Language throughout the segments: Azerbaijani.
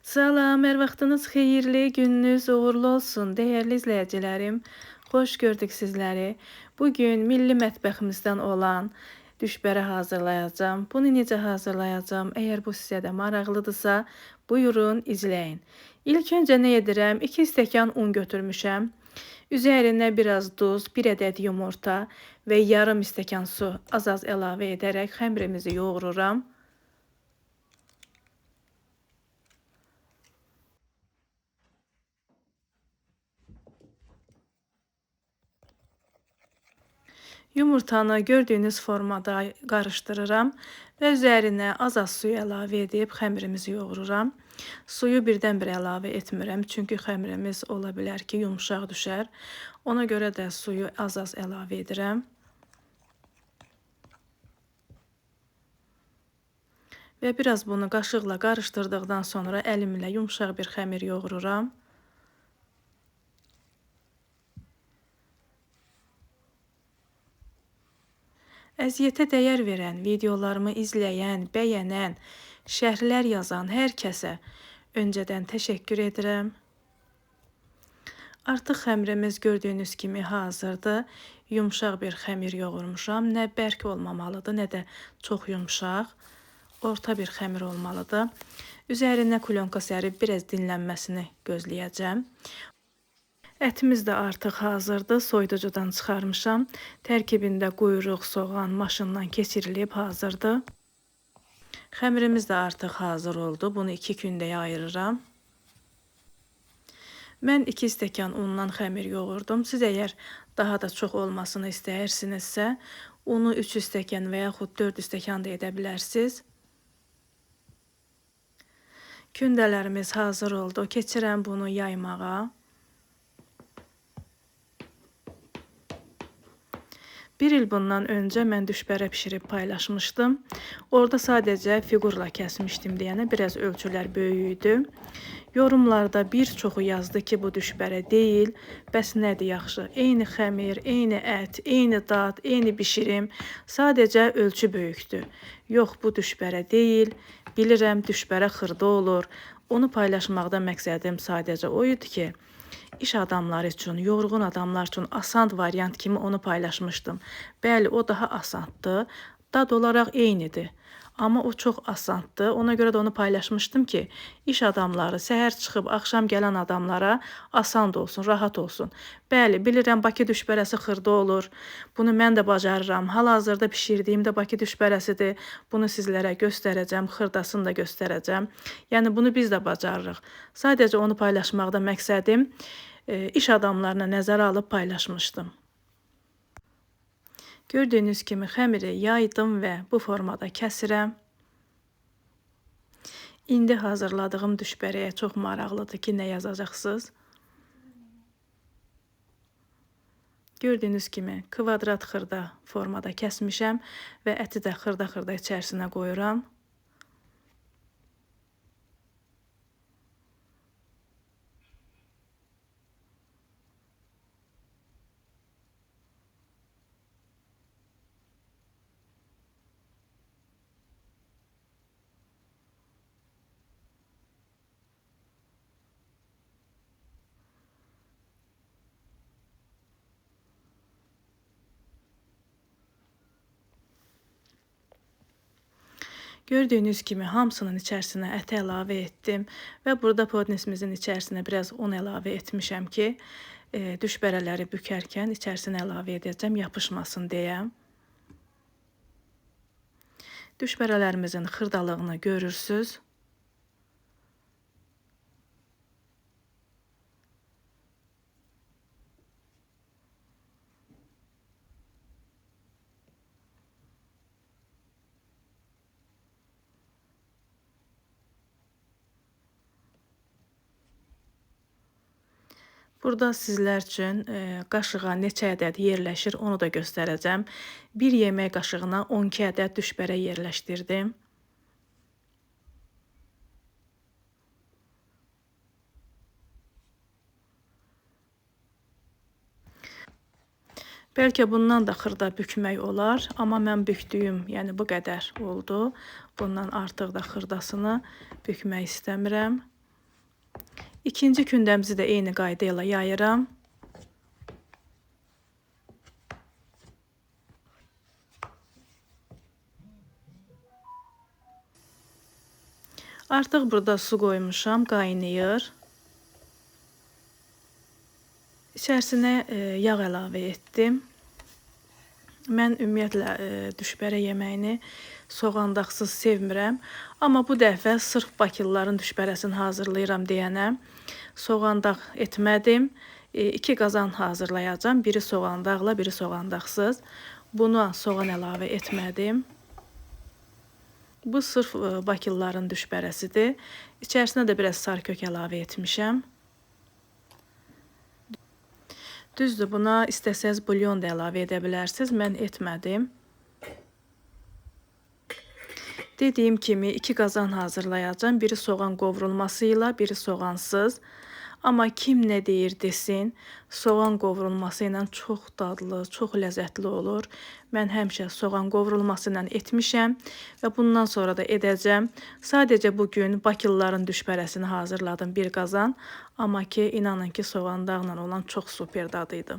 Salam, hər vaxtınız xeyirli, gününüz uğurlu olsun, dəyərli izləyicilərim. Xoş gördük sizləri. Bugün milli mətbəximizdən olan düşbərə hazırlayacağam. Bunu necə hazırlayacağam? Əgər bu sizə də maraqlıdırsa, buyurun izləyin. İlk öncə nə edirəm? 2 stəkan un götürmüşəm. Üzərinə biraz duz, 1 ədəd yumurta və yarım stəkan su az-az əlavə edərək xəmirimizi yoğururam. Yumurtanı gördüyünüz formada qarışdırıram və üzərinə az-az suyu əlavə edib xəmirimizi yoğururam. Suyu birdən-bir əlavə etmirəm, çünki xəmirimiz ola bilər ki, yumşaq düşər. Ona görə də suyu az-az əlavə edirəm. Və biraz bunu qaşıqla qarışdırdıqdan sonra əlimlə yumşaq bir xəmir yoğururam. Əziyyətə dəyər verən, videolarımı izləyən, bəyənən, şərhlər yazan hər kəsə öncədən təşəkkür edirəm. Artıq xəmirimiz gördüyünüz kimi hazırdır. Yumşaq bir xəmir yoğurmuşam. Nə bərk olmamalıdır, nə də çox yumşaq. Orta bir xəmir olmalıdır. Üzərinə kulyonka sərib biraz dinlənməsini gözləyəcəm. Ətimiz də artıq hazırdır. Soyuducudan çıxarmışam. Tərkibində quyruq, soğan maşından keçirilib hazırdır. Xəmirimiz də artıq hazır oldu. Bunu 2 kündəyə ayırıram. Mən 2 stəkan undan xəmir yoğurdum. Siz əgər daha da çox olmasını istəyirsinizsə, unu 3 stəkan və yaxud 4 stəkan da edə bilərsiniz. Kündələrimiz hazır oldu. Keçirəm bunu yaymağa. 1 il bundan öncə mən düşbərə bişirib paylaşmışdım. Orada sadəcə fiqurla kəsmişdim deyənə biraz ölçülər böyük idi. Yorumlarda bir çoxu yazdı ki, bu düşbərə deyil, bəs nədir yaxşı? Eyni xəmir, eyni ət, eyni dad, eyni bişirim, sadəcə ölçü böyükdür. Yox, bu düşbərə deyil, bilirəm düşbərə xırda olur. Onu paylaşmaqda məqsədim sadəcə o idi ki, İş adamları üçün, yorğun adamlar üçün asan variant kimi onu paylaşmışdım. Bəli, o daha asandır, dad olaraq eynidir. Amma o çox asandır. Ona görə də onu paylaşmışdım ki, iş adamları, səhər çıxıb axşam gələn adamlara asan da olsun, rahat olsun. Bəli, bilirəm Bakı düşbərəsi xırda olur. Bunu mən də bacarıram. Hal-hazırda bişirdiyim də Bakı düşbərəsidir. Bunu sizlərə göstərəcəm, xırdasını da göstərəcəm. Yəni bunu biz də bacarırıq. Sadəcə onu paylaşmaqda məqsədim iş adamlarına nəzərə alıb paylaşmışdım. Gördüyünüz kimi xəmiri yaydım və bu formada kəsirəm. İndi hazırladığım düşbərəyə çox maraqlıdır ki, nə yazacaqsınız. Gördüyünüz kimi kvadrat xırda formada kəsmişəm və əti də xırda-xırda içərisinə qoyuram. Gördüyünüz kimi hamısının içərisinə əti əlavə etdim və burada podnesimizin içərisinə biraz un əlavə etmişəm ki, düşbərələri bükərkən içərisinə əlavə edəcəm, yapışmasın deyə. Düşbərələrimizin xırdalığını görürsünüz. Burada sizlər üçün qaşığa neçə ədəd yerləşir, onu da göstərəcəm. 1 yemək qaşığına 12 ədəd düşbərə yerləşdirdim. Bəlkə bundan da xırda bükmək olar, amma mən bükdüyüm, yəni bu qədər oldu. Bundan artıq da xırdasını bükmək istəmirəm. İkinci kündəmizi də eyni qayda ilə yayıram. Artıq burada su qoymuşam, qaynayır. İçərisinə yağ əlavə etdim. Mən ümumiyyətlə düşbərə yeməyini soğandaqsız sevmirəm. Amma bu dəfə sırf bakılıların düşbərəsini hazırlayıram deyənə soğandaq etmədim. 2 qazan hazırlayacağım. Biri soğandaqla, biri soğandaqsız. Buna soğan əlavə etmədim. Bu sırf bakılıların düşbərəsidir. İçərisinə də biraz sarkök əlavə etmişəm. Düzdür, buna istəsəz bulyon da əlavə edə bilərsiniz. Mən etmədim. Dediyim kimi 2 qazan hazırlayacağım. Biri soğan qovrulması ilə, biri soğansız. Amma kim nə deyir desin, soğan qovrulması ilə çox dadlı, çox ləzzətli olur. Mən həmişə soğan qovrulması ilə etmişəm və bundan sonra da edəcəm. Sadəcə bugün bakılıların düşbərəsini hazırladım 1 qazan. Amma ki, inanın ki, soğandaqla olan çox super dadıydı.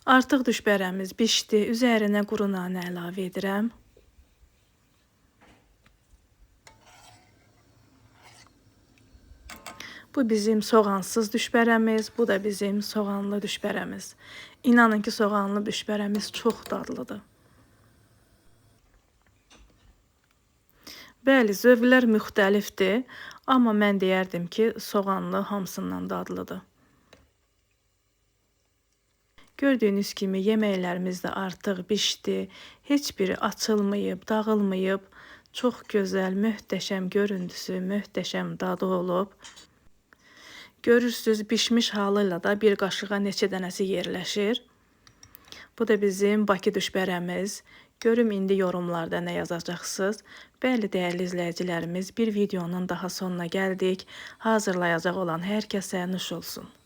Artıq düşbərəmiz bişdi. Üzərinə quru nanə əlavə edirəm. Bu bizim soğansız düşbərəmiz, bu da bizim soğanlı düşbərəmiz. İnanın ki, soğanlı düşbərəmiz çox dadlıdır. Bəli, zövqlər müxtəlifdir, amma mən deyərdim ki, soğanlı hamısından dadlıdır. Gördüyünüz kimi yeməklərimiz də artıq bişdi. Heç biri açılmayıb, dağılmayıb. Çox gözəl, möhtəşəm görüntüsü, möhtəşəm dadı olub. Görürsünüz, bişmiş halıyla da bir qaşığa neçə dənəsi yerləşir. Bu da bizim Bakı düşbərəmiz. Görüm indi yorumlarda nə yazacaqsınız. Bəli, dəyərli izləyicilərimiz, bir videonun daha sonuna gəldik. Hazırlayacaq olan hər kəsə nuş olsun.